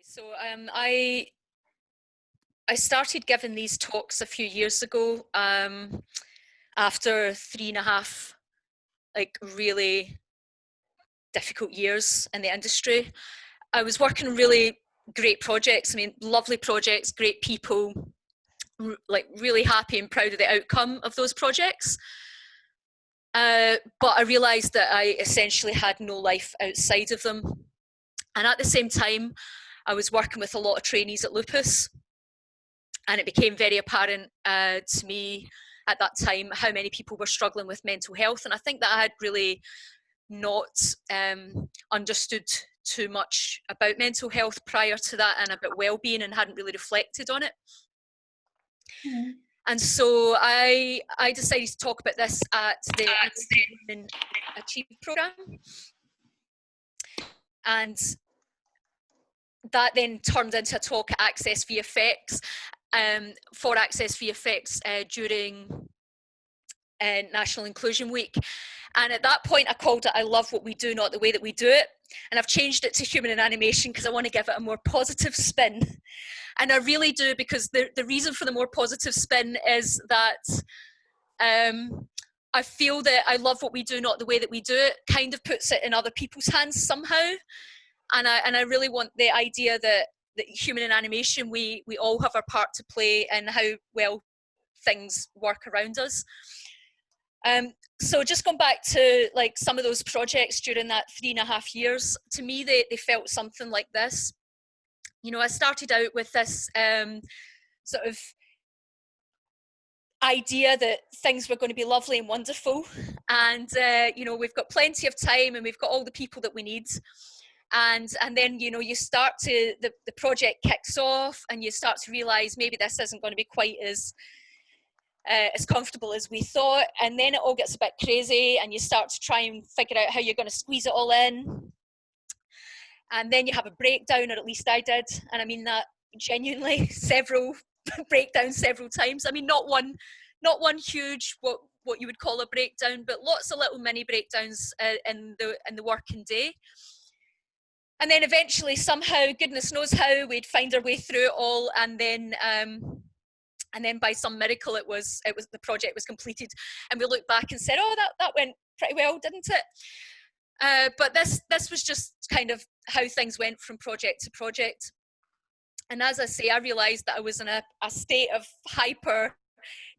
So I started giving these talks a few years ago after 3.5 really difficult years in the industry. I was working on really great projects. I mean, lovely projects, great people, really happy and proud of the outcome of those projects. But I realised that I essentially had no life outside of them. And at the same time, I was working with a lot of trainees at Lupus, and it became very apparent to me at that time how many people were struggling with mental health. And I think that I had really not understood too much about mental health prior to that and about well-being, and hadn't really reflected on it. Mm-hmm. And so I decided to talk about this at the Women Achieve programme. And that then turned into a talk at Access VFX, for Access VFX during National Inclusion Week. And at that point I called it "I love what we do, not the way that we do it." And I've changed it to human in animation because I want to give it a more positive spin. And I really do, because the reason for the more positive spin is that I feel that I love what we do, not the way that we do it, kind of puts it in other people's hands somehow. And I really want the idea that human in animation, we all have our part to play in how well things work around us. So just going back to like some of those projects during that 3.5 years, to me they felt something like this. You know, I started out with this sort of idea that things were going to be lovely and wonderful, and you know, we've got plenty of time and we've got all the people that we need. And then, you know, you start to, the project kicks off and you start to realise maybe this isn't going to be quite as comfortable as we thought. And then it all gets a bit crazy and you start to try and figure out how you're going to squeeze it all in. And then you have a breakdown, or at least I did. And I mean that genuinely, several breakdowns several times. I mean, not one huge, what you would call a breakdown, but lots of little mini breakdowns in the working day. And then eventually, somehow, goodness knows how, we'd find our way through it all, and then by some miracle, it was the project was completed, and we looked back and said, "Oh, that went pretty well, didn't it?" But this was just kind of how things went from project to project. And as I say, I realised that I was in a state of hyper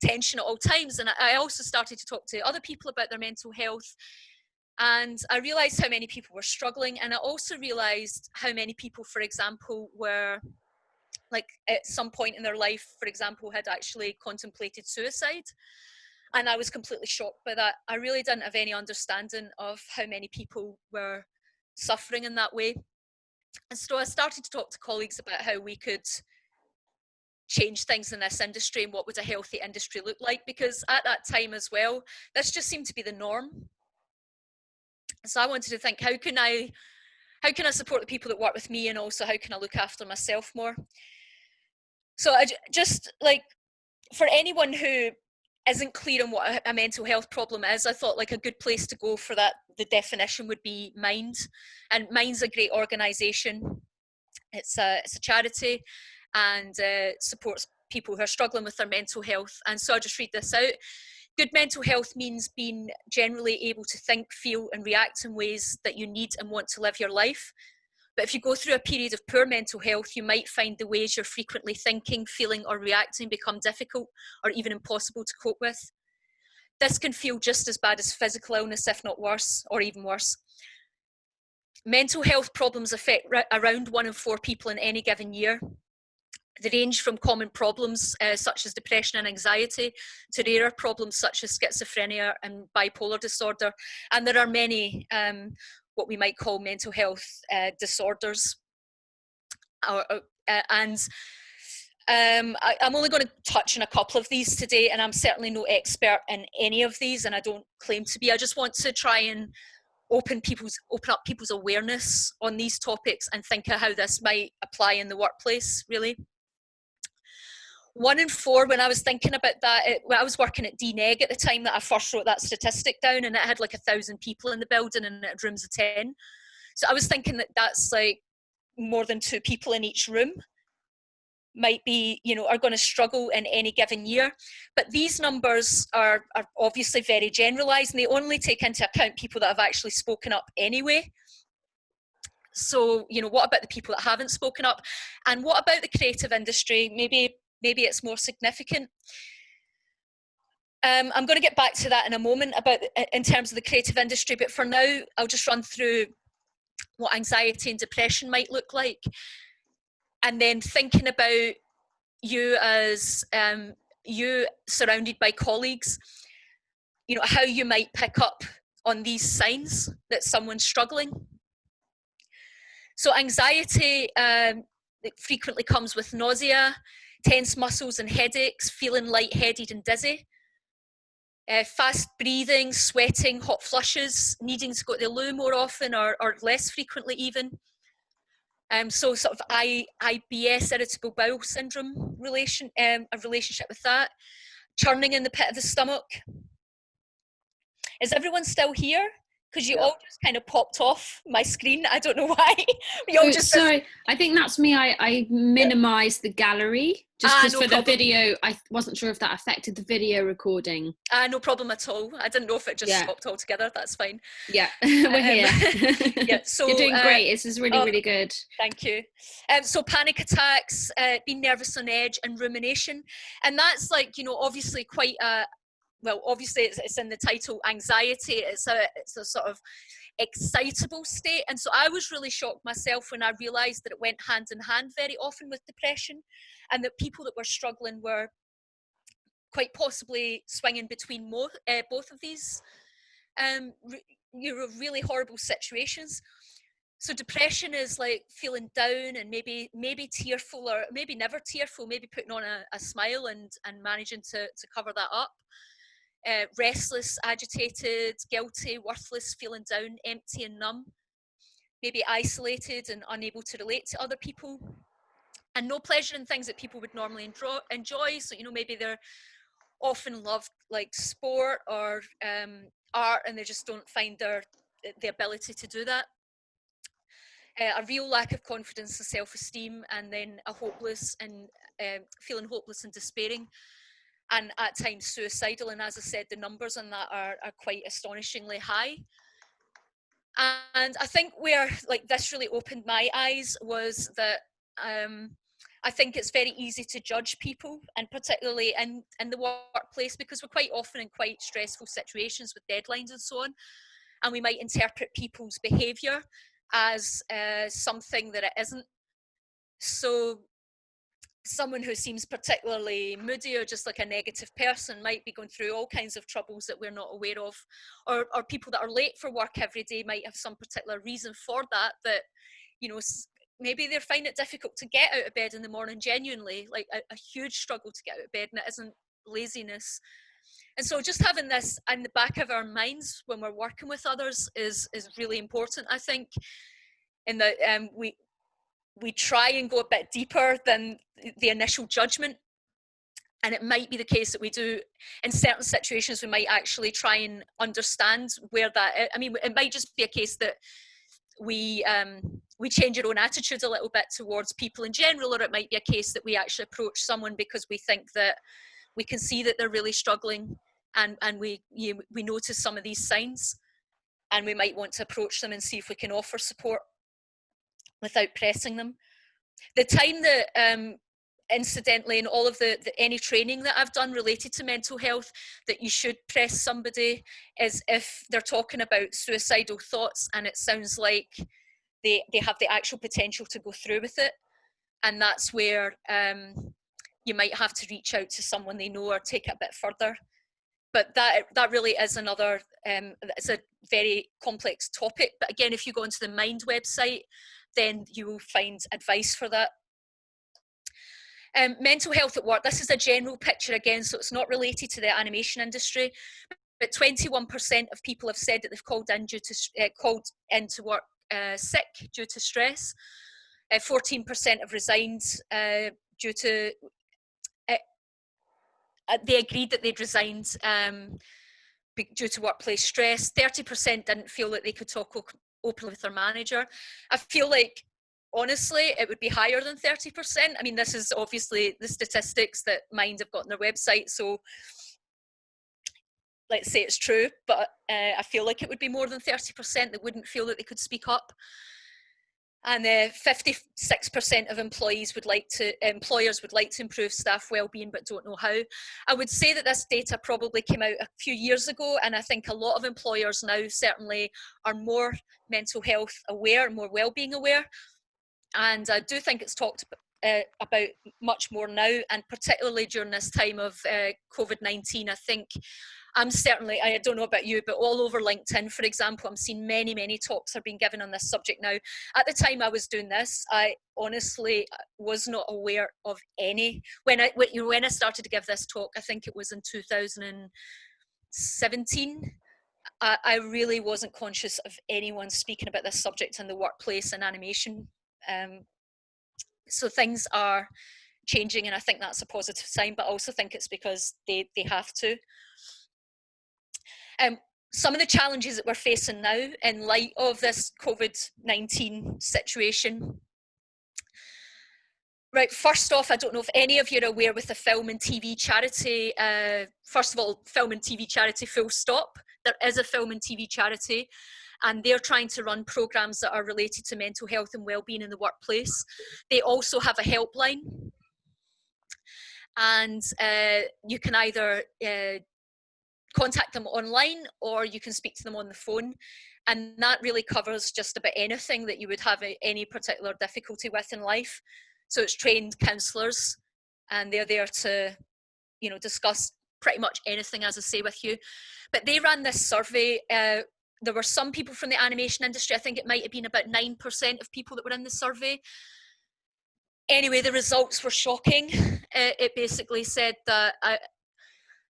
tension at all times, and I also started to talk to other people about their mental health. And I realised how many people were struggling, and I also realised how many people, for example, were like at some point in their life, for example, had actually contemplated suicide. And I was completely shocked by that. I really didn't have any understanding of how many people were suffering in that way. And so I started to talk to colleagues about how we could change things in this industry and what would a healthy industry look like, because at that time as well, this just seemed to be the norm. So I wanted to think, how can I support the people that work with me, and also how can I look after myself more? So I just, like, for anyone who isn't clear on what a mental health problem is, I thought like a good place to go for that, the definition would be Mind. And Mind's a great organisation. It's a charity, and supports people who are struggling with their mental health. And so I'll just read this out. Good mental health means being generally able to think, feel and react in ways that you need and want to live your life. But if you go through a period of poor mental health, you might find the ways you're frequently thinking, feeling or reacting become difficult or even impossible to cope with. This can feel just as bad as physical illness, if not worse, or even worse. Mental health problems affect around 1 in 4 people in any given year. They range from common problems such as depression and anxiety to rarer problems such as schizophrenia and bipolar disorder. And there are many what we might call mental health disorders. I'm only going to touch on a couple of these today, and I'm certainly no expert in any of these, and I don't claim to be. I just want to try and open up people's awareness on these topics and think of how this might apply in the workplace, really. 1 in 4, when I was thinking about that, I was working at DNEG at the time that I first wrote that statistic down, and it had like 1,000 people in the building and it had rooms of 10. So I was thinking that that's like more than 2 people in each room might be, you know, are going to struggle in any given year. But these numbers are obviously very generalized, and they only take into account people that have actually spoken up anyway. So, you know, what about the people that haven't spoken up? And what about the creative industry? Maybe it's more significant. I'm going to get back to that in a moment about in terms of the creative industry, but for now, I'll just run through what anxiety and depression might look like. And then thinking about you as you surrounded by colleagues, you know, how you might pick up on these signs that someone's struggling. So anxiety it frequently comes with nausea, tense muscles and headaches, feeling lightheaded and dizzy. Fast breathing, sweating, hot flushes, needing to go to the loo more often or less frequently even. So sort of IBS, irritable bowel syndrome, a relationship with that. Churning in the pit of the stomach. Is everyone still here? Because you all just kind of popped off my screen. I don't know why. Sorry, I think that's me. I minimised the gallery just no for problem. The video. I wasn't sure if that affected the video recording. No problem at all. I didn't know if it just stopped altogether. That's fine. Yeah, we're here. Yeah, so you're doing great. This is really, really good. Thank you. So panic attacks, being nervous on edge, and rumination, and that's like, you know, obviously quite a well, obviously it's in the title, anxiety. It's a sort of excitable state. And so I was really shocked myself when I realized that it went hand in hand very often with depression, and that people that were struggling were quite possibly swinging between both of these really horrible situations. So depression is like feeling down and maybe tearful, or maybe never tearful, maybe putting on a smile and managing to cover that up. Restless, agitated, guilty, worthless, feeling down, empty and numb, maybe isolated and unable to relate to other people, and no pleasure in things that people would normally enjoy. So, you know, maybe they're often loved like sport or art, and they just don't find the ability to do that. A real lack of confidence and self-esteem, and then a hopeless and feeling hopeless and despairing, and at times suicidal. And as I said, the numbers on that are quite astonishingly high. And I think where like this really opened my eyes was that I think it's very easy to judge people, and particularly in the workplace, because we're quite often in quite stressful situations with deadlines and so on, and we might interpret people's behaviour as something that it isn't. So someone who seems particularly moody or just like a negative person might be going through all kinds of troubles that we're not aware of, or people that are late for work every day might have some particular reason for that, you know, maybe they're finding it difficult to get out of bed in the morning, genuinely, like a huge struggle to get out of bed, and it isn't laziness. And so just having this in the back of our minds when we're working with others is really important, I think, in that we try and go a bit deeper than the initial judgment. And it might be the case that we do, in certain situations, we might actually try and understand where that, I mean, it might just be a case that we change our own attitude a little bit towards people in general, or it might be a case that we actually approach someone because we think that we can see that they're really struggling, and we notice some of these signs, and we might want to approach them and see if we can offer support without pressing them. The time that incidentally, in all of any training that I've done related to mental health, that you should press somebody is if they're talking about suicidal thoughts and it sounds like they have the actual potential to go through with it. And that's where you might have to reach out to someone they know or take it a bit further. But that really is another, it's a very complex topic. But again, if you go onto the Mind website, then you will find advice for that. Mental health at work, this is a general picture again, so it's not related to the animation industry, but 21% of people have said that they've called into work sick due to stress. 14% have resigned due to, they agreed that they'd resigned due to workplace stress. 30% didn't feel that they could talk openly with their manager. I feel like honestly, it would be higher than 30%. I mean, this is obviously the statistics that Mind have got on their website, so let's say it's true, but I feel like it would be more than 30% that wouldn't feel that they could speak up. And 56% of employers would like to improve staff well-being but don't know how. I would say that this data probably came out a few years ago, and I think a lot of employers now certainly are more mental health aware, more well-being aware. And I do think it's talked about much more now, and particularly during this time of COVID-19. I think I don't know about you, but all over LinkedIn, for example, I'm seeing many, many talks are being given on this subject now. At the time I was doing this, I honestly was not aware of any. When I started to give this talk, I think it was in 2017, I really wasn't conscious of anyone speaking about this subject in the workplace and animation. So things are changing, and I think that's a positive sign, but I also think it's because they have to. Some of the challenges that we're facing now in light of this COVID-19 situation. Right, first off, I don't know if any of you are aware with the film and TV charity, first of all, film and TV charity full stop. There is a film and TV charity, and they're trying to run programs that are related to mental health and well-being in the workplace. They also have a helpline, and you can either contact them online or you can speak to them on the phone, and that really covers just about anything that you would have any particular difficulty with in life. So it's trained counsellors, and they're there to, you know, discuss pretty much anything, as I say, with you. But they ran this survey. There were some people from the animation industry. I think it might have been about 9% of people that were in the survey. Anyway, the results were shocking. It basically said that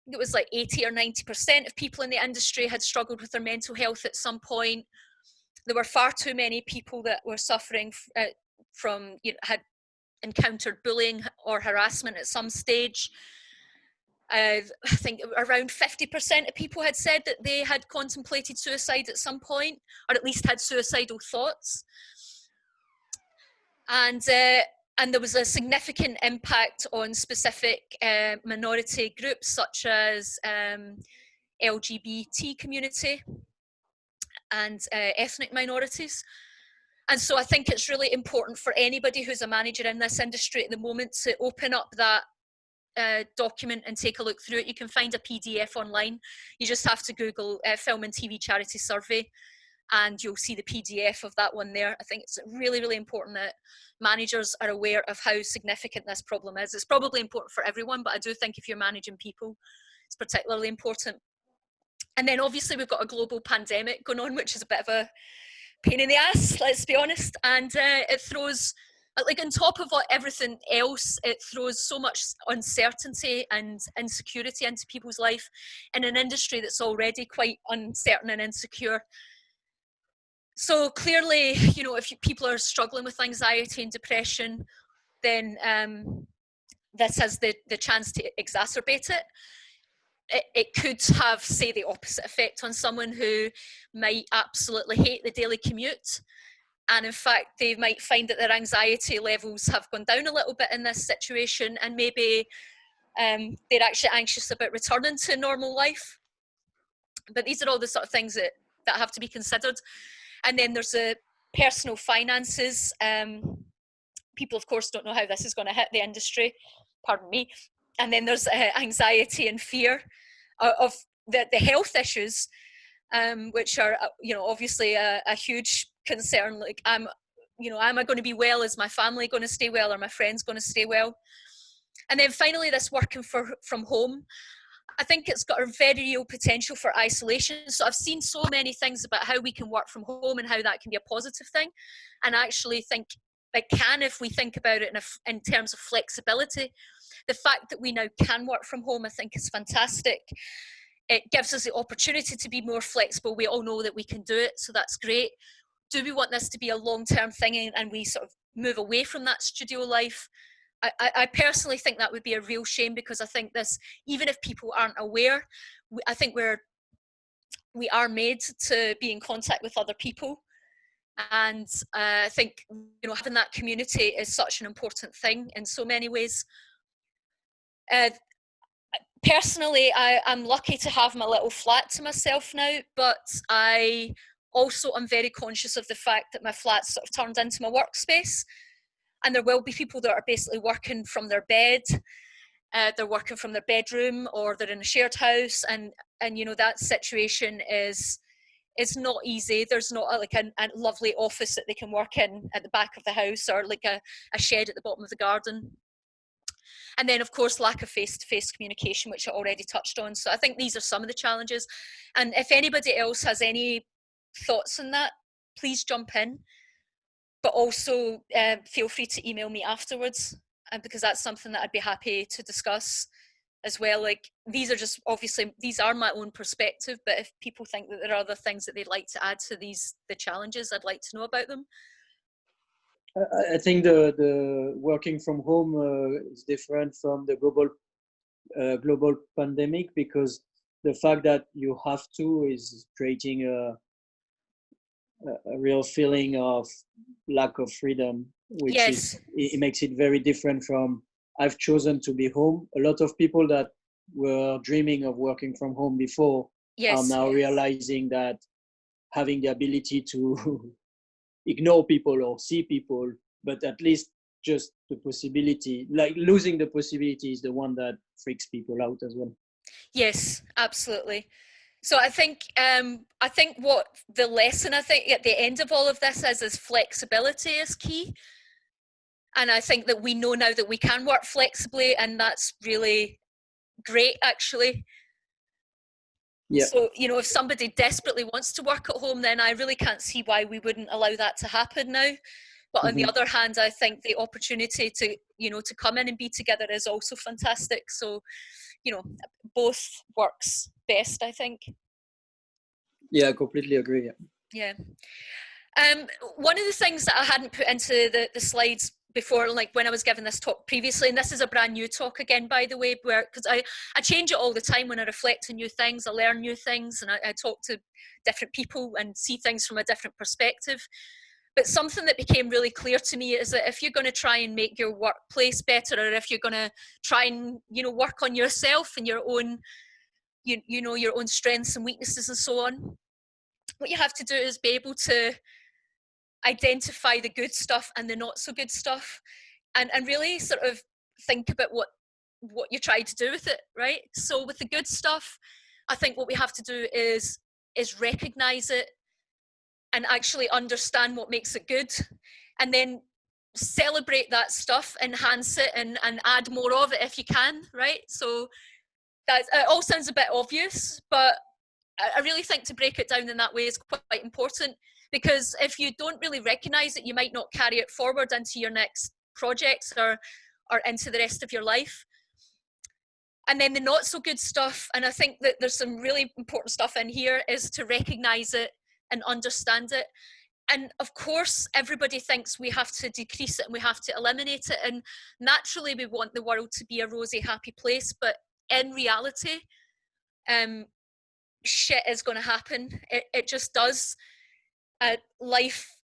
it was like 80 or 90% of people in the industry had struggled with their mental health at some point. There were far too many people that were suffering from, you know, had encountered bullying or harassment at some stage. I think around 50% of people had said that they had contemplated suicide at some point, or at least had suicidal thoughts. And there was a significant impact on specific minority groups, such as LGBT community and ethnic minorities. And so I think it's really important for anybody who's a manager in this industry at the moment to open up that document and take a look through it. You can find a PDF online. You just have to Google Film and TV Charity Survey, and you'll see the PDF of that one there. I think it's really, really important that managers are aware of how significant this problem is. It's probably important for everyone, but I do think if you're managing people, it's particularly important. And then obviously we've got a global pandemic going on, which is a bit of a pain in the ass, let's be honest. And it throws, like, on top of everything else, it throws so much uncertainty and insecurity into people's life in an industry that's already quite uncertain and insecure. So clearly, you know, if people are struggling with anxiety and depression, then this has the chance to exacerbate it. It could have, say, the opposite effect on someone who might absolutely hate the daily commute. And in fact, they might find that their anxiety levels have gone down a little bit in this situation, and maybe they're actually anxious about returning to normal life. But these are all the sort of things that have to be considered. And then there's the personal finances. People, of course, don't know how this is going to hit the industry. Pardon me. And then there's anxiety and fear of the health issues, which are, you know, obviously a huge concern. Like, am I going to be well? Is my family going to stay well? Are my friends going to stay well? And then finally, this working from home. I think it's got a very real potential for isolation. So I've seen so many things about how we can work from home and how that can be a positive thing. And I actually think it can, if we think about it in terms of flexibility. The fact that we now can work from home, I think, is fantastic. It gives us the opportunity to be more flexible. We all know that we can do it, so that's great. Do we want this to be a long-term thing and we sort of move away from that studio life? I personally think that would be a real shame, because I think this, even if people aren't aware, I think we are made to be in contact with other people. And I think, you know, having that community is such an important thing in so many ways. Personally, I'm lucky to have my little flat to myself now, but I also am very conscious of the fact that my flat's sort of turned into my workspace, and there will be people that are basically working from their bed, they're working from their bedroom, or they're in a shared house, and you know, that situation is not easy. There's not a lovely office that they can work in at the back of the house, or like a shed at the bottom of the garden. And then, of course, lack of face-to-face communication, which I already touched on. So I think these are some of the challenges. And if anybody else has any thoughts on that, please jump in. But also feel free to email me afterwards, because that's something that I'd be happy to discuss as well. Like, these are just, obviously, these are my own perspective, but if people think that there are other things that they'd like to add to the challenges, I'd like to know about them. I think the working from home is different from the global pandemic, because the fact that you have to is creating a real feeling of lack of freedom, which Yes. it makes it very different from I've chosen to be home. A lot of people that were dreaming of working from home before are now realizing that having the ability to ignore people or see people, but at least just the possibility, like losing the possibility, is the one that freaks people out as well. Yes, absolutely. So I think what the lesson, I think, at the end of all of this is flexibility is key. And I think that we know now that we can work flexibly, and that's really great, actually. Yeah. So, you know, if somebody desperately wants to work at home, then I really can't see why we wouldn't allow that to happen now. But on the other hand, I think the opportunity to, you know, to come in and be together is also fantastic. So, you know, both works best, I think. Yeah, I completely agree. Yeah. One of the things that I hadn't put into the slides before, like when I was giving this talk previously, and this is a brand new talk again, by the way, because I change it all the time when I reflect on new things, I learn new things, and I talk to different people and see things from a different perspective. But something that became really clear to me is that if you're going to try and make your workplace better, or if you're going to try and, you know, work on yourself and your own, you know, your own strengths and weaknesses and so on, what you have to do is be able to identify the good stuff and the not so good stuff, and really sort of think about what you try to do with it, right? So with the good stuff, I think what we have to do is recognize it and actually understand what makes it good, and then celebrate that stuff, enhance it, and add more of it if you can, right? So that it all sounds a bit obvious, but I really think to break it down in that way is quite important, because if you don't really recognize it, you might not carry it forward into your next projects or into the rest of your life. And then the not so good stuff, and I think that there's some really important stuff in here, is to recognize it and understand it. And of course, everybody thinks we have to decrease it and we have to eliminate it. And naturally, we want the world to be a rosy, happy place. But in reality, shit is going to happen. It just does. Life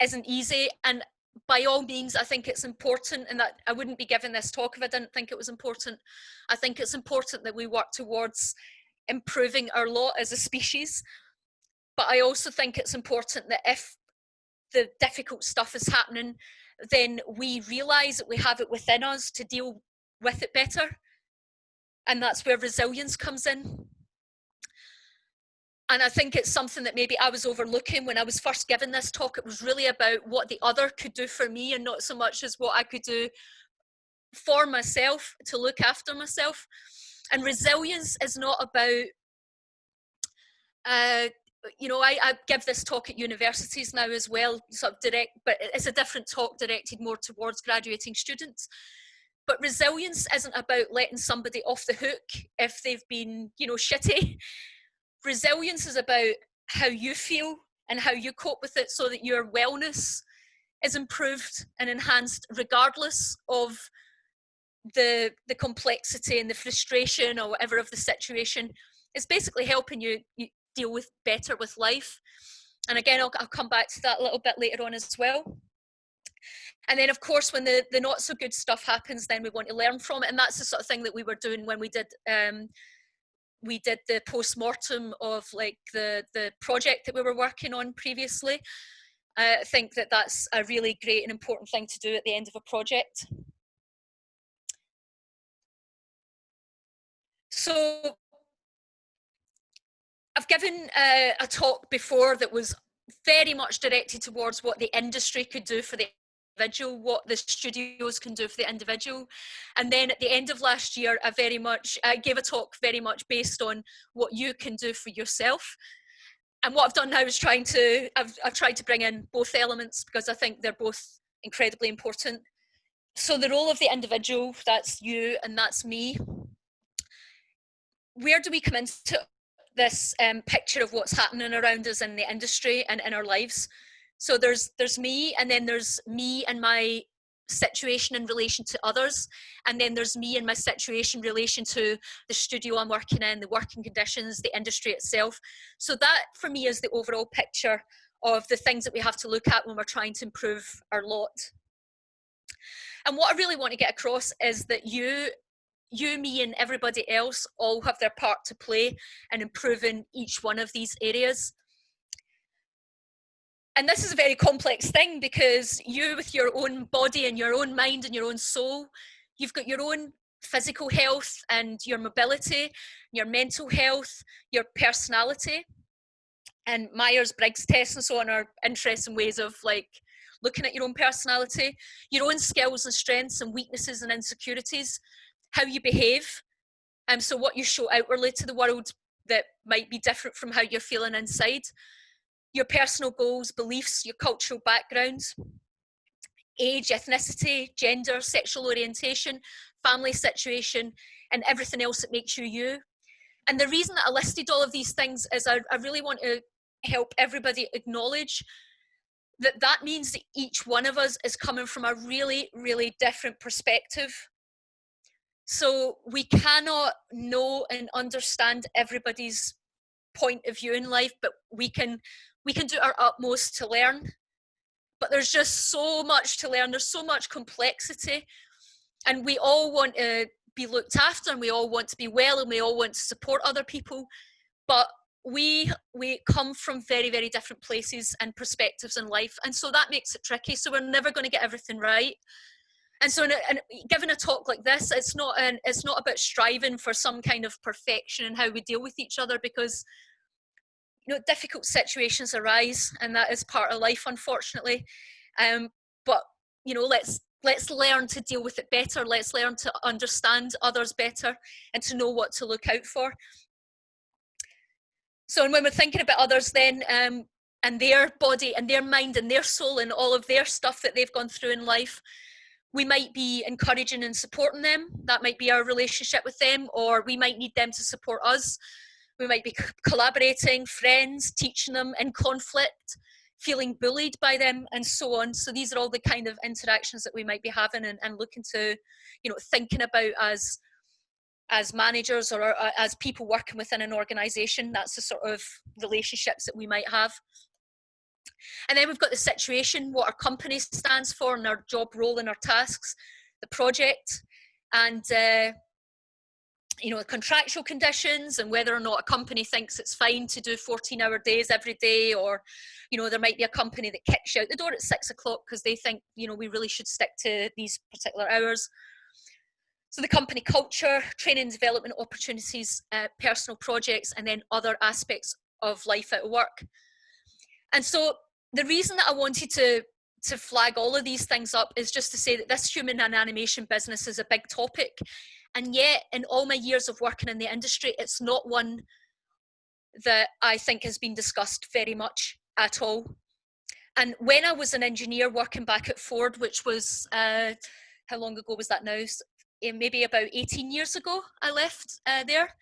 isn't easy, and by all means, I think it's important, and that I wouldn't be giving this talk if I didn't think it was important. I think it's important that we work towards improving our lot as a species, but I also think it's important that if the difficult stuff is happening, then we realise that we have it within us to deal with it better, and that's where resilience comes in. And I think it's something that maybe I was overlooking when I was first given this talk. It was really about what the other could do for me, and not so much as what I could do for myself to look after myself. And resilience is not about, you know, I give this talk at universities now as well, sort of direct, but it's a different talk directed more towards graduating students. But resilience isn't about letting somebody off the hook if they've been, you know, shitty. Resilience is about how you feel and how you cope with it, so that your wellness is improved and enhanced regardless of the complexity and the frustration or whatever of the situation. It's basically helping you deal with better with life. And again, I'll come back to that a little bit later on as well. And then, of course, when the not so good stuff happens, then we want to learn from it. And that's the sort of thing that we were doing when we did the post-mortem of like the project that we were working on previously. I think that that's a really great and important thing to do at the end of a project. So I've given a talk before that was very much directed towards what the industry could do for the individual, what the studios can do for the individual. And then at the end of last year, I gave a talk very much based on what you can do for yourself. And what I've done now is I've tried to bring in both elements because I think they're both incredibly important. So the role of the individual, that's you and that's me. Where do we come into this picture of what's happening around us in the industry and in our lives? So there's me, and then there's me and my situation in relation to others, and then there's me and my situation in relation to the studio I'm working in, the working conditions, the industry itself. So that for me is the overall picture of the things that we have to look at when we're trying to improve our lot. And what I really want to get across is that you, me and everybody else all have their part to play in improving each one of these areas. And this is a very complex thing because you, with your own body and your own mind and your own soul, you've got your own physical health and your mobility, your mental health, your personality. And Myers-Briggs tests and so on are interesting ways of like looking at your own personality, your own skills and strengths and weaknesses and insecurities, how you behave. So what you show outwardly to the world that might be different from how you're feeling inside. Your personal goals, beliefs, your cultural background, age, ethnicity, gender, sexual orientation, family situation, and everything else that makes you you. And the reason that I listed all of these things is I really want to help everybody acknowledge that that means that each one of us is coming from a really, really different perspective. So we cannot know and understand everybody's point of view in life, but we can do our utmost to learn. But there's just so much to learn. There's so much complexity, and we all want to be looked after, and we all want to be well, and we all want to support other people. But we come from very, very different places and perspectives in life, and so that makes it tricky. So we're never going to get everything right. And so, given a talk like this, it's not about striving for some kind of perfection in how we deal with each other, because difficult situations arise, and that is part of life, unfortunately. But let's learn to deal with it better. Let's learn to understand others better and to know what to look out for. So, and when we're thinking about others, then and their body and their mind and their soul and all of their stuff that they've gone through in life, we might be encouraging and supporting them. That might be our relationship with them, or we might need them to support us. We might be collaborating, friends, teaching them, in conflict, feeling bullied by them, and so on. So these are all the kind of interactions that we might be having and looking to, thinking about as managers or as people working within an organisation. That's the sort of relationships that we might have. And then we've got the situation, what our company stands for, and our job role and our tasks, the project, and the contractual conditions, and whether or not a company thinks it's fine to do 14-hour days every day, or there might be a company that kicks you out the door at 6 o'clock because they think we really should stick to these particular hours. So the company culture, training and development opportunities, personal projects, and then other aspects of life out of work. And so the reason that I wanted to flag all of these things up is just to say that this human and animation business is a big topic. And yet, in all my years of working in the industry, it's not one that I think has been discussed very much at all. And when I was an engineer working back at Ford, which was, how long ago was that now? Maybe about 18 years ago, I left there.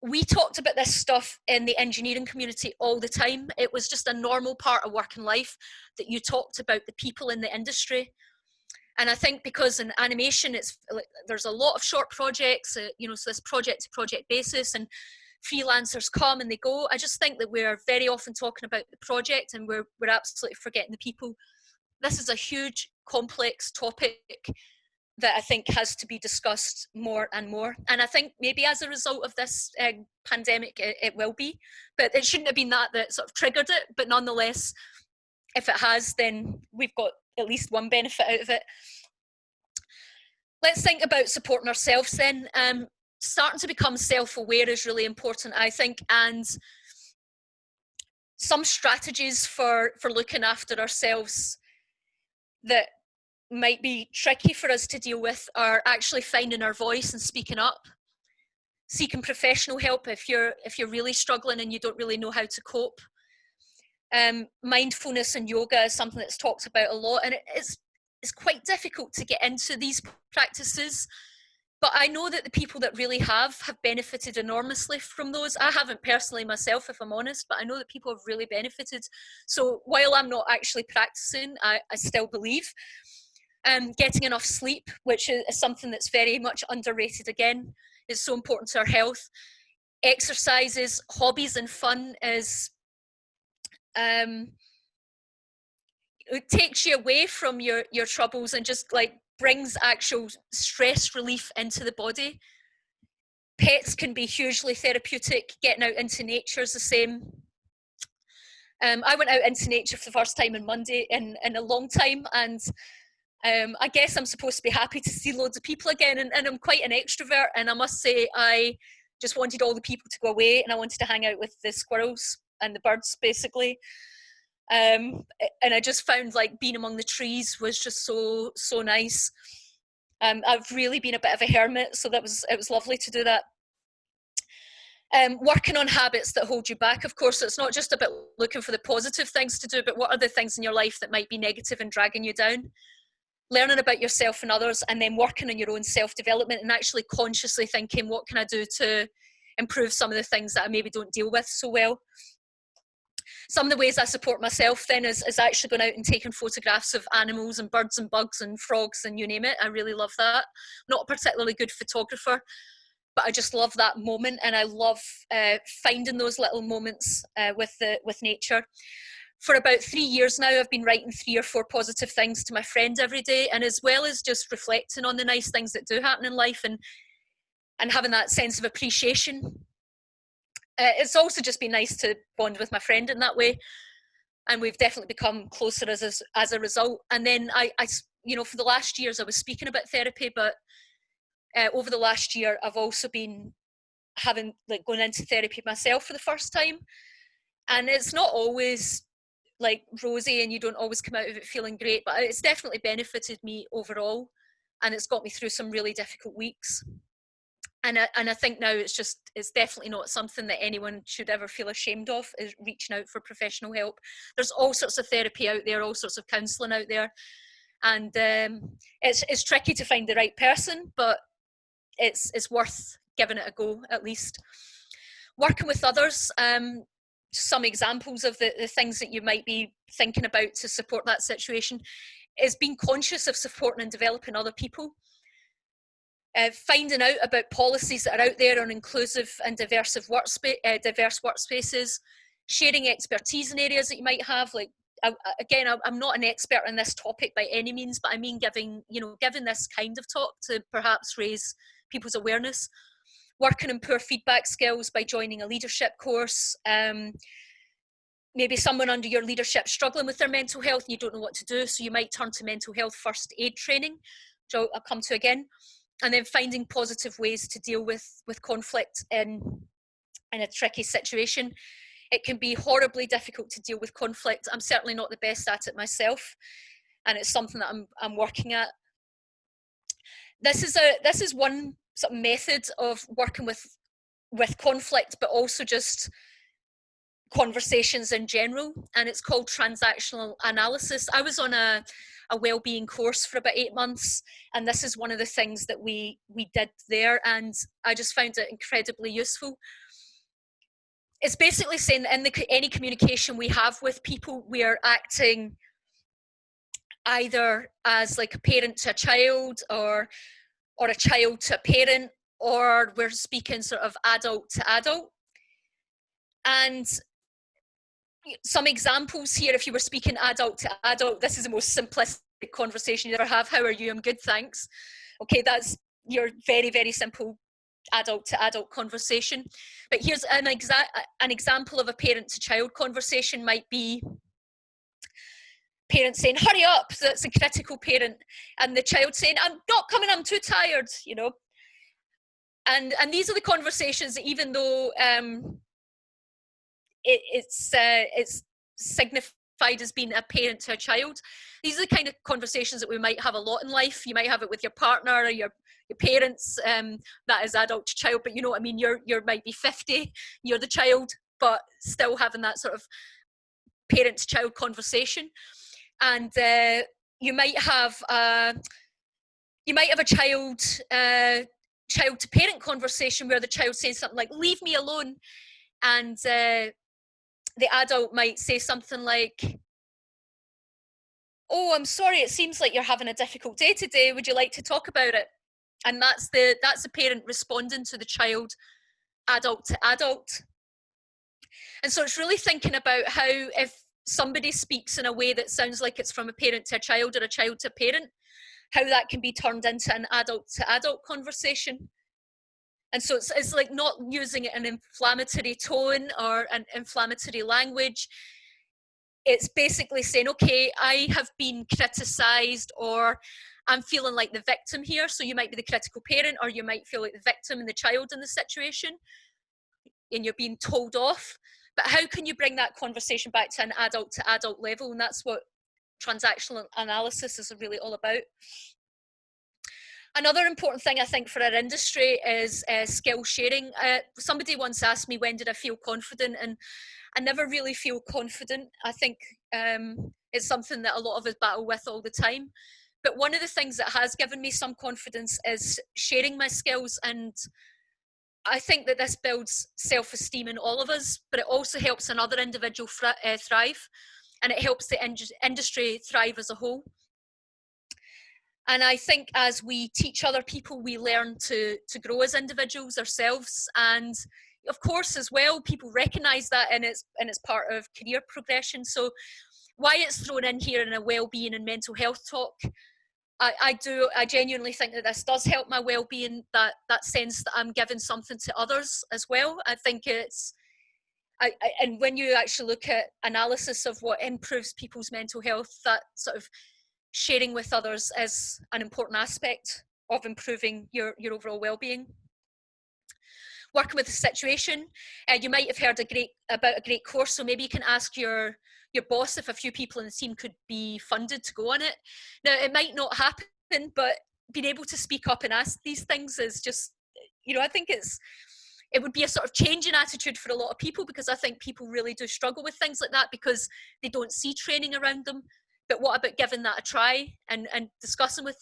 We talked about this stuff in the engineering community all the time. It was just a normal part of working life that you talked about the people in the industry. And I think because in animation, there's a lot of short projects, so this project-to-project basis, and freelancers come and they go. I just think that we're very often talking about the project and we're absolutely forgetting the people. This is a huge, complex topic that I think has to be discussed more and more. And I think maybe as a result of this pandemic, it will be. But it shouldn't have been that sort of triggered it. But nonetheless, if it has, then we've got at least one benefit out of it. Let's think about supporting ourselves then. Starting to become self-aware is really important, I think, and some strategies for looking after ourselves that might be tricky for us to deal with are actually finding our voice and speaking up, seeking professional help if you're really struggling and you don't really know how to cope. Mindfulness and yoga is something that's talked about a lot, and it's quite difficult to get into these practices. But I know that the people that really have benefited enormously from those. I haven't personally myself, if I'm honest, but I know that people have really benefited. So while I'm not actually practicing, I still believe. Getting enough sleep, which is something that's very much underrated again, is so important to our health. Exercises, hobbies and fun is, it takes you away from your troubles and just like brings actual stress relief into the body. Pets can be hugely therapeutic. Getting out into nature is the same. I went out into nature for the first time on Monday in a long time, and I guess I'm supposed to be happy to see loads of people again, and I'm quite an extrovert, and I must say I just wanted all the people to go away, and I wanted to hang out with the squirrels and the birds basically. And I just found like being among the trees was just so nice. I've really been a bit of a hermit, so it was lovely to do that. Working on habits that hold you back, of course. It's not just about looking for the positive things to do, but what are the things in your life that might be negative and dragging you down? Learning about yourself and others, and then working on your own self-development and actually consciously thinking, what can I do to improve some of the things that I maybe don't deal with so well? Some of the ways I support myself then is actually going out and taking photographs of animals and birds and bugs and frogs and you name it. I really love that. Not a particularly good photographer, but I just love that moment, and I love finding those little moments with nature. For about 3 years now, I've been writing 3 or 4 positive things to my friend every day, and as well as just reflecting on the nice things that do happen in life and having that sense of appreciation. It's also just been nice to bond with my friend in that way, and we've definitely become closer as a result. And then I for the last years I was speaking about therapy, but over the last year I've also been going into therapy myself for the first time, and it's not always like rosy and you don't always come out of it feeling great, but it's definitely benefited me overall, and it's got me through some really difficult weeks. And I think now it's definitely not something that anyone should ever feel ashamed of, is reaching out for professional help. There's all sorts of therapy out there, all sorts of counselling out there, and it's tricky to find the right person, but it's worth giving it a go at least. Working with others, some examples of the things that you might be thinking about to support that situation is being conscious of supporting and developing other people. Finding out about policies that are out there on inclusive and diverse workspaces, sharing expertise in areas that you might have. Like, again, I'm not an expert in this topic by any means, but I mean giving this kind of talk to perhaps raise people's awareness. Working on poor feedback skills by joining a leadership course. Maybe someone under your leadership struggling with their mental health and you don't know what to do, so you might turn to mental health first aid training, which I'll come to again. And then finding positive ways to deal with conflict in a tricky situation. It can be horribly difficult to deal with conflict. I'm certainly not the best at it myself, and it's something that I'm working at. This is one sort of method of working with conflict, but also just conversations in general, and it's called transactional analysis. I was on a wellbeing course for about 8 months, and this is one of the things that we did there, and I just found it incredibly useful. It's basically saying that in any communication we have with people, we are acting either as like a parent to a child, or a child to a parent, or we're speaking sort of adult to adult. And some examples here, if you were speaking adult to adult, this is the most simplistic conversation you ever have. How are you? I'm good, thanks. Okay, that's your very, very simple adult to adult conversation. But here's an example of a parent to child conversation. Might be parents saying, hurry up, that's a critical parent, and the child saying, I'm not coming, I'm too tired, you know. And these are the conversations that, even though it's signified as being a parent to a child, these are the kind of conversations that we might have a lot in life. You might have it with your partner or your parents, that is adult to child, but you know what I mean, you might be 50, you're the child, but still having that sort of parent to child conversation. And you might have a child to parent conversation where the child says something like, leave me alone, and the adult might say something like, oh, I'm sorry, it seems like you're having a difficult day today, would you like to talk about it? And that's the parent responding to the child, adult to adult. And so it's really thinking about how, if somebody speaks in a way that sounds like it's from a parent to a child or a child to a parent, how that can be turned into an adult to adult conversation. And so it's like not using an inflammatory tone or an inflammatory language. It's basically saying, okay, I have been criticised, or I'm feeling like the victim here. So you might be the critical parent, or you might feel like the victim and the child in the situation, and you're being told off. But how can you bring that conversation back to an adult to adult level? And that's what transactional analysis is really all about. Another important thing, I think, for our industry is skill sharing. Somebody once asked me, when did I feel confident? And I never really feel confident. I think it's something that a lot of us battle with all the time. But one of the things that has given me some confidence is sharing my skills. And I think that this builds self-esteem in all of us, but it also helps another individual thrive, and it helps the industry thrive as a whole. And I think as we teach other people, we learn to grow as individuals ourselves. And of course, as well, people recognise that, and it's part of career progression. So why it's thrown in here in a wellbeing and mental health talk, I genuinely think that this does help my well-being, that sense that I'm giving something to others as well. I think and when you actually look at analysis of what improves people's mental health, that sort of sharing with others is an important aspect of improving your overall well-being. Working with the situation, you might have heard about a great course, so maybe you can ask your boss if a few people in the team could be funded to go on it. Now, it might not happen, but being able to speak up and ask these things is just, you know, I think it would be a sort of change in attitude for a lot of people, because I think people really do struggle with things like that because they don't see training around them. But what about giving that a try and discussing with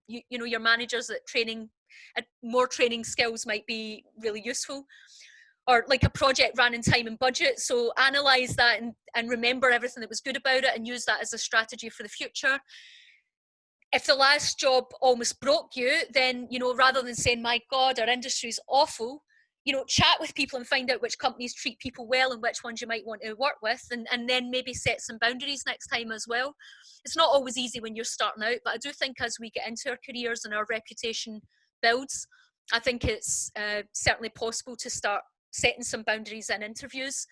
your managers that more training skills might be really useful? Or like a project ran in time and budget, so analyse that and remember everything that was good about it and use that as a strategy for the future. If the last job almost broke you, then, you know, rather than saying, my God, our industry is awful, you know, chat with people and find out which companies treat people well and which ones you might want to work with, and then maybe set some boundaries next time as well. It's not always easy when you're starting out, but I do think as we get into our careers and our reputation builds, I think it's certainly possible to start setting some boundaries in interviews.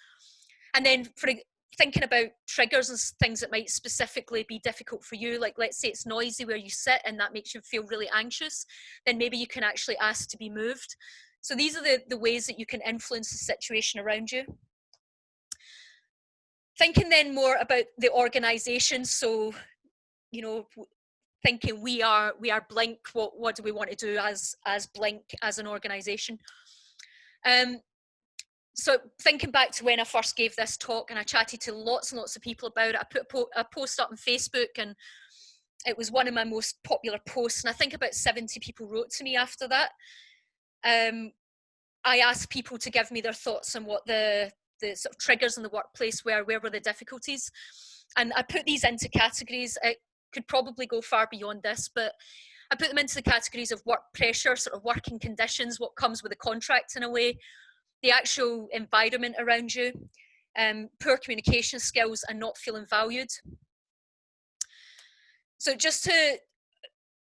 And then for thinking about triggers and things that might specifically be difficult for you, like let's say it's noisy where you sit and that makes you feel really anxious, then maybe you can actually ask to be moved. So these are the ways that you can influence the situation around you. Thinking then more about the organisation. So, you know, thinking we are Blink, what do we want to do as Blink, as an organisation? So thinking back to when I first gave this talk, and I chatted to lots and lots of people about it. I put a post up on Facebook, and it was one of my most popular posts, and I think about 70 people wrote to me after that. I asked people to give me their thoughts on what the sort of triggers in the workplace were, where were the difficulties, and I put these into categories. It could probably go far beyond this, but I put them into the categories of work pressure, sort of working conditions, what comes with a contract in a way, the actual environment around you, poor communication skills and not feeling valued. So just to,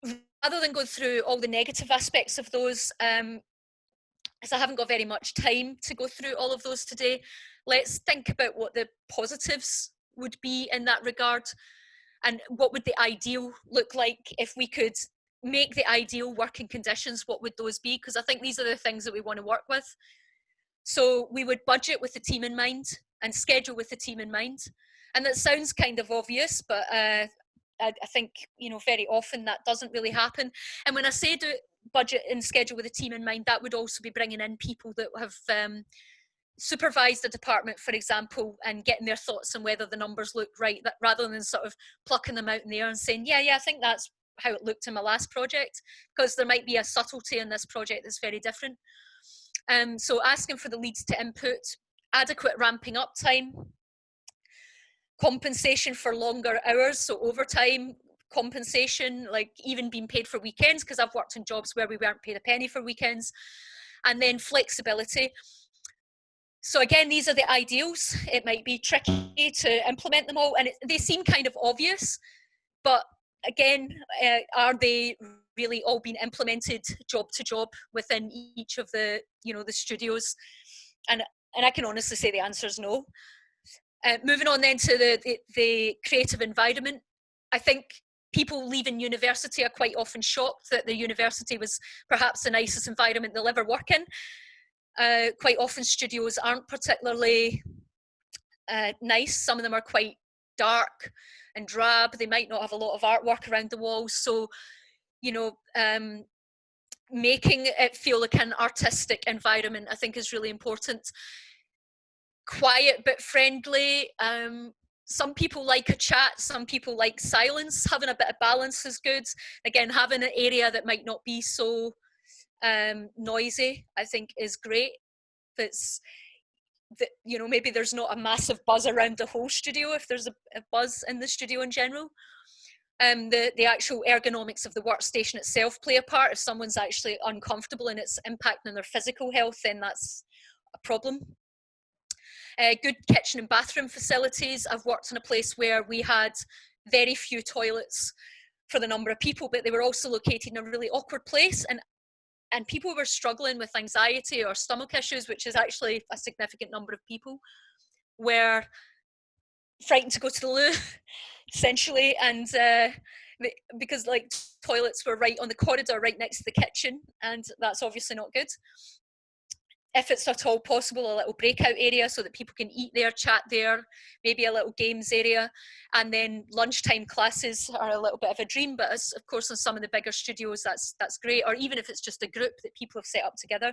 rather than going through all the negative aspects of those, as I haven't got very much time to go through all of those today, let's think about what the positives would be in that regard, and what would the ideal look like if we could make the ideal working conditions. What would those be? Because I think these are the things that we want to work with. So we would budget with the team in mind and schedule with the team in mind. And that sounds kind of obvious, but I think, you know, very often that doesn't really happen. And when I say do budget and schedule with a team in mind, that would also be bringing in people that have supervised a department, for example, and getting their thoughts on whether the numbers look right, that rather than sort of plucking them out in the air and saying, yeah, I think that's how it looked in my last project, because there might be a subtlety in this project that's very different. So asking for the leads to input, adequate ramping up time, compensation for longer hours, so overtime, compensation, like even being paid for weekends, because I've worked in jobs where we weren't paid a penny for weekends, and then flexibility. So again, these are the ideals. It might be tricky to implement them all, and they seem kind of obvious, but again, are they really all being implemented job to job within each of the, you know, the studios? And I can honestly say the answer is no. Moving on then to the creative environment, I think people leaving university are quite often shocked that the university was perhaps the nicest environment they'll ever work in. Quite often studios aren't particularly nice. Some of them are quite dark and drab. They might not have a lot of artwork around the walls. So, you know, making it feel like an artistic environment, I think, is really important. Quiet but friendly. Some people like a chat, some people like silence. Having a bit of balance is good. Again, having an area that might not be so noisy, I think, is great. That's, that, you know, maybe there's not a massive buzz around the whole studio if there's a buzz in the studio in general. The actual ergonomics of the workstation itself play a part. If someone's actually uncomfortable and it's impacting on their physical health, then that's a problem. Good kitchen and bathroom facilities. I've worked in a place where we had very few toilets for the number of people, but they were also located in a really awkward place, and people were struggling with anxiety or stomach issues, which is actually a significant number of people, were frightened to go to the loo, essentially, and because like toilets were right on the corridor, right next to the kitchen, and that's obviously not good. If it's at all possible, a little breakout area so that people can eat there, chat there, maybe a little games area, and then lunchtime classes are a little bit of a dream, but as, of course, in some of the bigger studios, that's great, or even if it's just a group that people have set up together.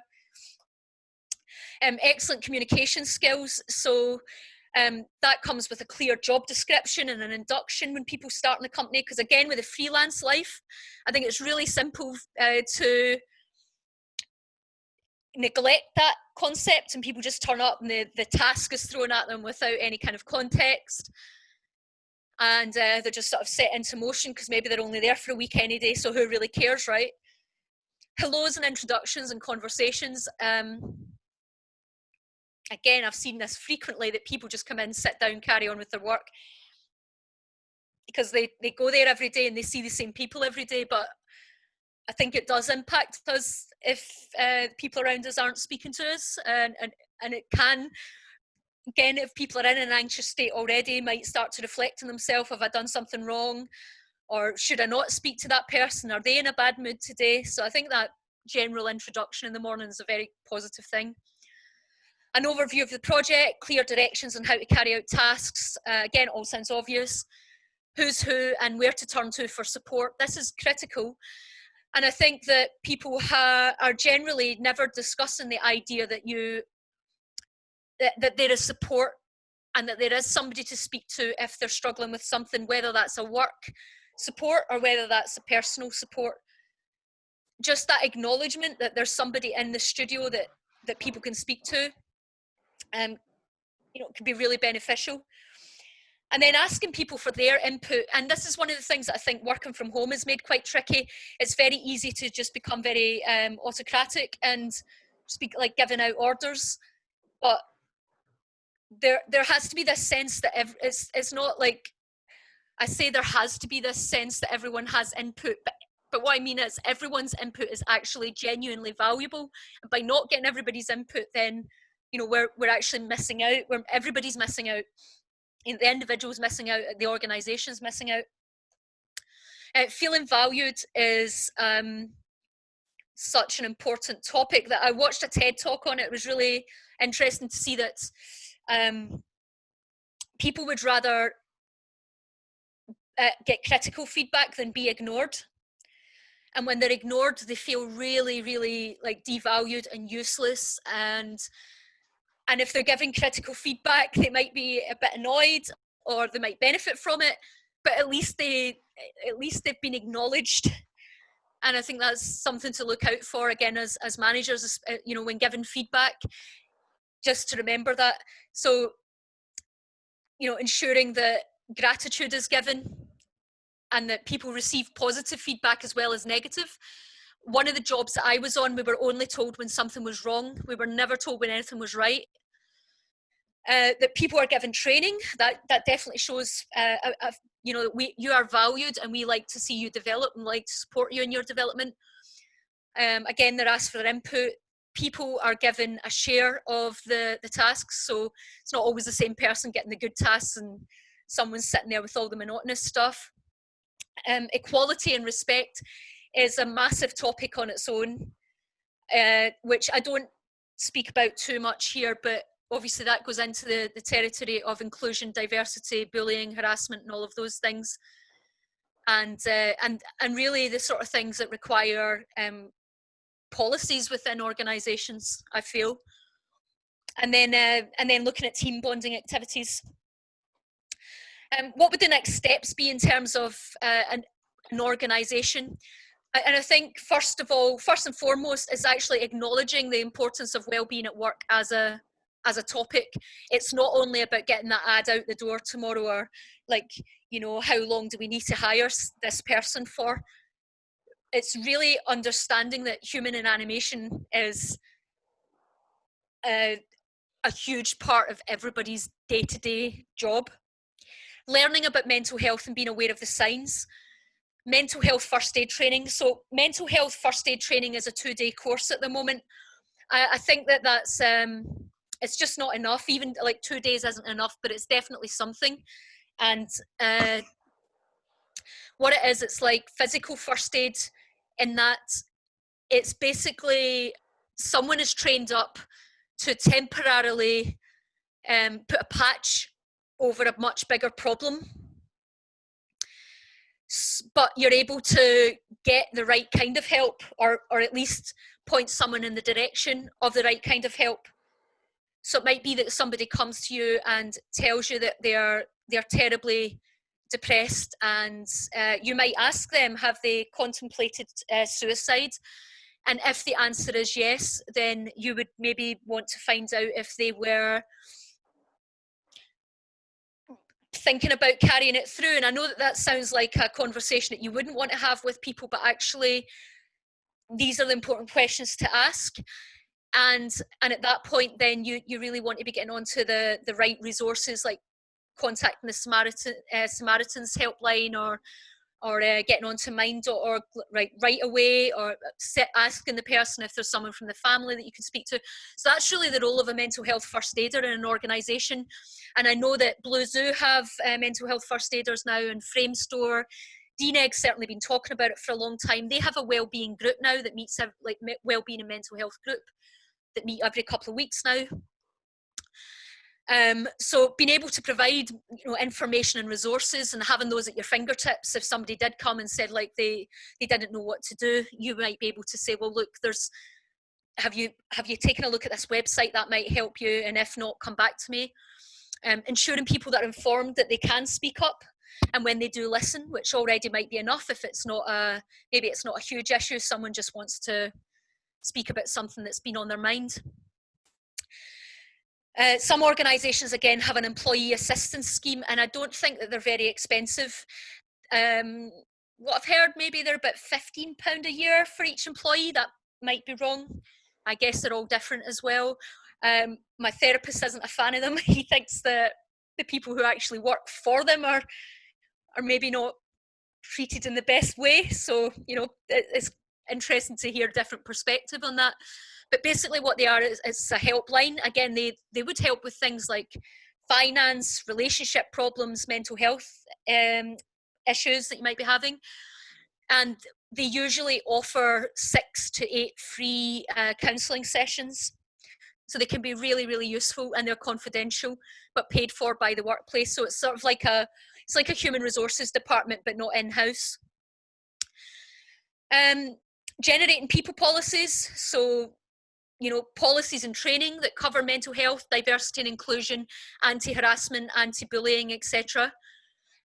Excellent communication skills. So that comes with a clear job description and an induction when people start in the company, because again, with a freelance life, I think it's really simple to neglect that concept, and people just turn up and the task is thrown at them without any kind of context, and they're just sort of set into motion because maybe they're only there for a week any day, so who really cares, right? Hellos and introductions and conversations. Again, I've seen this frequently, that people just come in, sit down, carry on with their work because they go there every day and they see the same people every day, but I think it does impact us if people around us aren't speaking to us, and it can, again, if people are in an anxious state already, might start to reflect on themselves. Have I done something wrong, or should I not speak to that person? Are they in a bad mood today? So I think that general introduction in the morning is a very positive thing. An overview of the project, clear directions on how to carry out tasks. Again, all sounds obvious. Who's who and where to turn to for support. This is critical. And I think that people are generally never discussing the idea that that there is support and that there is somebody to speak to if they're struggling with something, whether that's a work support or whether that's a personal support. Just that acknowledgement that there's somebody in the studio that people can speak to, you know, can be really beneficial. And then asking people for their input. And this is one of the things that I think working from home has made quite tricky. It's very easy to just become very autocratic and speak like giving out orders, but there has to be this sense that it's not like, I say there has to be this sense that everyone has input, but what I mean is everyone's input is actually genuinely valuable. And by not getting everybody's input, then, you know, we're actually missing out. Everybody's missing out. The individual's missing out. The organization's missing out. Feeling valued is such an important topic that I watched a TED talk on it. It was really interesting to see that people would rather get critical feedback than be ignored. And when they're ignored, they feel really, really like devalued and useless. And if they're giving critical feedback, they might be a bit annoyed, or they might benefit from it, but at least they've been acknowledged. And I think that's something to look out for, again, as managers, you know, when given feedback, just to remember that. So, you know, ensuring that gratitude is given and that people receive positive feedback as well as negative. One of the jobs that I was on, we were only told when something was wrong. We were never told when anything was right. That people are given training, that definitely shows, you know, you are valued and we like to see you develop and like to support you in your development. Again, they're asked for their input. People are given a share of the tasks, so it's not always the same person getting the good tasks and someone's sitting there with all the monotonous stuff. Equality and respect is a massive topic on its own, which I don't speak about too much here, but obviously that goes into the territory of inclusion, diversity, bullying, harassment, and all of those things. And really the sort of things that require policies within organisations, I feel. And then looking at team bonding activities. What would the next steps be in terms of an organisation? And I think first and foremost is actually acknowledging the importance of wellbeing at work as a topic. It's not only about getting that ad out the door tomorrow, or like, you know, how long do we need to hire this person for? It's really understanding that human in animation is a huge part of everybody's day-to-day job. Learning about mental health and being aware of the signs. Mental health first aid training. So mental health first aid training is a 2-day course at the moment. I think that's it's just not enough. Even like 2 days isn't enough, but it's definitely something. And what it is, it's like physical first aid, in that it's basically someone is trained up to temporarily put a patch over a much bigger problem, but you're able to get the right kind of help, or at least point someone in the direction of the right kind of help. So it might be that somebody comes to you and tells you that they're terribly depressed, and you might ask them, have they contemplated suicide? And if the answer is yes, then you would maybe want to find out if they were thinking about carrying it through. And I know that sounds like a conversation that you wouldn't want to have with people, but actually these are the important questions to ask. And at that point, then you really want to be getting onto the right resources, like contacting the Samaritans helpline, or getting onto mind.org right away, or asking the person if there's someone from the family that you can speak to. So that's really the role of a mental health first aider in an organisation. And I know that Blue Zoo have mental health first aiders now, and Framestore. DNEG's certainly been talking about it for a long time. They have a wellbeing group now that meets, like wellbeing and mental health group, that meet every couple of weeks now. So being able to provide, you know, information and resources, and having those at your fingertips, if somebody did come and said like they didn't know what to do, you might be able to say, well, look, have you taken a look at this website? That might help you, and if not, come back to me. Ensuring people that are informed that they can speak up, and when they do listen, which already might be enough if it's not maybe it's not a huge issue, someone just wants to speak about something that's been on their mind. Some organisations, again, have an employee assistance scheme, and I don't think that they're very expensive. What I've heard, maybe they're about £15 a year for each employee. That might be wrong. I guess they're all different as well. My therapist isn't a fan of them. He thinks that the people who actually work for them are maybe not treated in the best way. So, you know, it's interesting to hear different perspective on that. But basically what they are is a helpline. Again, they would help with things like finance, relationship problems, mental health issues that you might be having. And they usually offer 6 to 8 free counselling sessions. So they can be really, really useful, and they're confidential, but paid for by the workplace. So it's sort of like a human resources department, but not in-house. Generating people policies. So, you know, policies and training that cover mental health, diversity and inclusion, anti-harassment, anti-bullying, etc.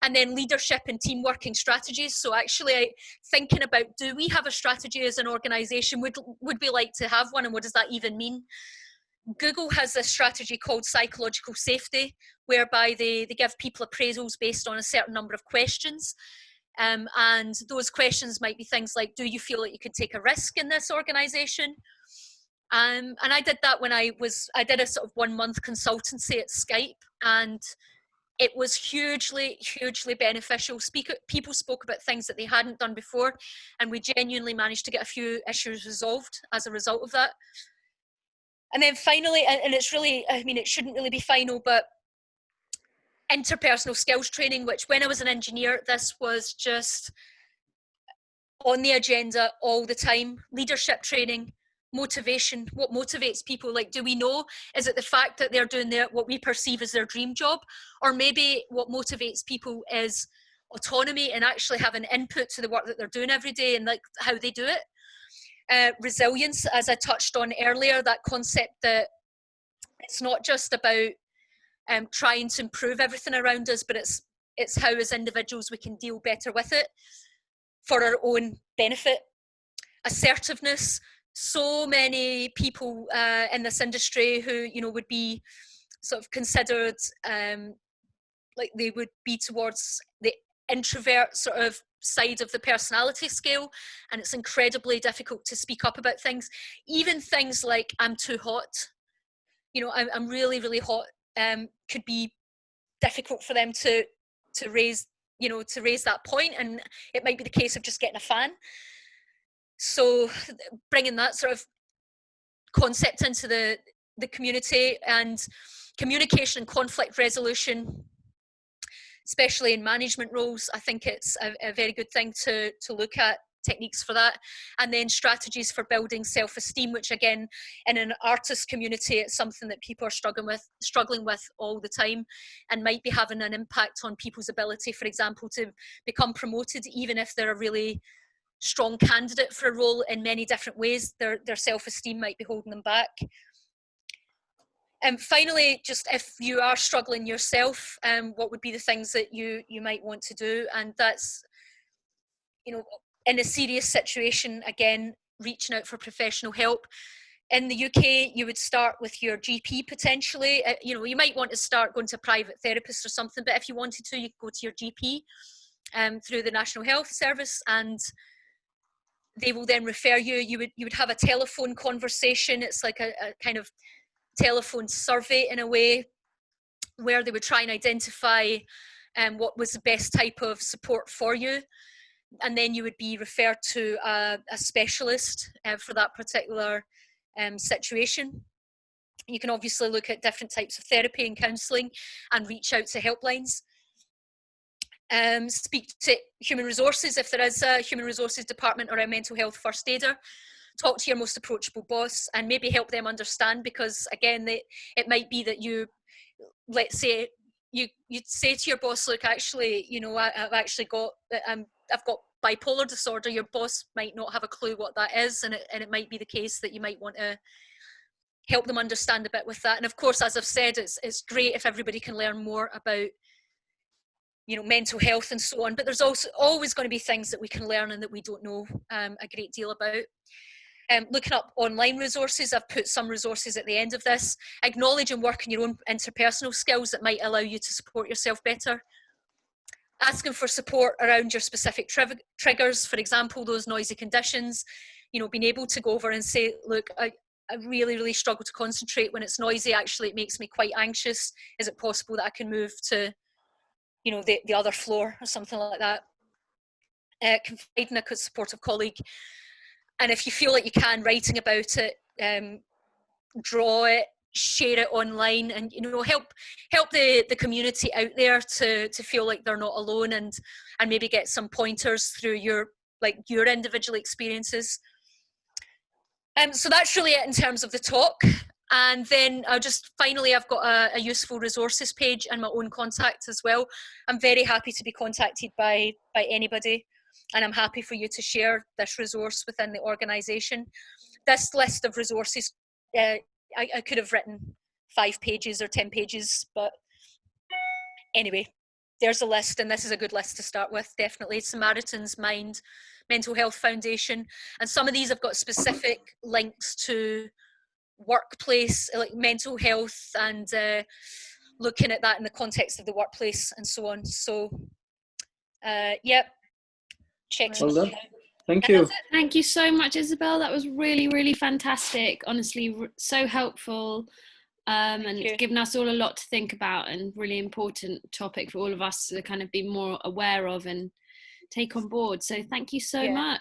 And then leadership and team working strategies. So actually thinking about, do we have a strategy as an organisation? Would we like to have one, and what does that even mean? Google has a strategy called psychological safety, whereby they give people appraisals based on a certain number of questions. And those questions might be things like, do you feel that you could take a risk in this organisation? And I did that when I did a sort of 1 month consultancy at Skype, and it was hugely, hugely beneficial. People spoke about things that they hadn't done before, and we genuinely managed to get a few issues resolved as a result of that. And then finally, and it's really, I mean, it shouldn't really be final, but interpersonal skills training, which when I was an engineer, this was just on the agenda all the time. Leadership training, motivation, what motivates people? Like, do we know, is it the fact that they're doing what we perceive as their dream job? Or maybe what motivates people is autonomy and actually having input to the work that they're doing every day and like how they do it. Resilience, as I touched on earlier, that concept that it's not just about trying to improve everything around us, but it's how as individuals we can deal better with it for our own benefit. Assertiveness, so many people in this industry who, you know, would be sort of considered like they would be towards the introvert sort of side of the personality scale, and it's incredibly difficult to speak up about things, even things like I'm too hot, you know, I'm really, really hot, could be difficult for them to raise, you know, to raise that point, and it might be the case of just getting a fan. So bringing that sort of concept into the community, and communication and conflict resolution, especially in management roles, I think it's a very good thing to look at, techniques for that. And then strategies for building self-esteem, which again, in an artist community, it's something that people are struggling with all the time, and might be having an impact on people's ability, for example, to become promoted, even if they're a really strong candidate for a role in many different ways. Their self-esteem might be holding them back. And finally, just if you are struggling yourself, what would be the things that you might want to do? And that's, you know, in a serious situation, again, reaching out for professional help. In the UK, you would start with your GP potentially. You know, you might want to start going to a private therapist or something, but if you wanted to, you could go to your GP through the National Health Service, and they will then refer you. You would have a telephone conversation. It's like a kind of telephone survey in a way, where they would try and identify what was the best type of support for you, and then you would be referred to a specialist for that particular situation. You can obviously look at different types of therapy and counselling and reach out to helplines. Speak to human resources if there is a human resources department or a mental health first aider. Talk to your most approachable boss and maybe help them understand, because again, it might be that you, let's say, you'd say to your boss, look, actually, you know, I've actually got, I've got bipolar disorder. Your boss might not have a clue what that is, and it might be the case that you might want to help them understand a bit with that. And of course, as I've said, it's great if everybody can learn more about, you know, mental health and so on, but there's also always going to be things that we can learn and that we don't know a great deal about. Looking up online resources, I've put some resources at the end of this. Acknowledge and work on your own interpersonal skills that might allow you to support yourself better. Asking for support around your specific triggers, for example, those noisy conditions, you know, being able to go over and say, look, I really, really struggle to concentrate when it's noisy. Actually, it makes me quite anxious. Is it possible that I can move to, you know, the other floor or something like that? Confide in a supportive colleague. And if you feel like you can, writing about it, draw it, share it online, and, you know, help the community out there to feel like they're not alone, and maybe get some pointers through your individual experiences. So that's really it in terms of the talk. And then I've got a useful resources page and my own contact as well. I'm very happy to be contacted by anybody, and I'm happy for you to share this resource within the organisation. This list of resources, I could have written 5 pages or 10 pages, but anyway, there's a list, and this is a good list to start with, definitely. Samaritan's Mind, Mental Health Foundation, and some of these have got specific links to workplace, like mental health, and looking at that in the context of the workplace and so on. So, yep, check. Well done. Thank you. Thank you so much, Isobel. That was really, really fantastic. Honestly, so helpful. And given us all a lot to think about, and really important topic for all of us to kind of be more aware of and take on board. So thank you so much.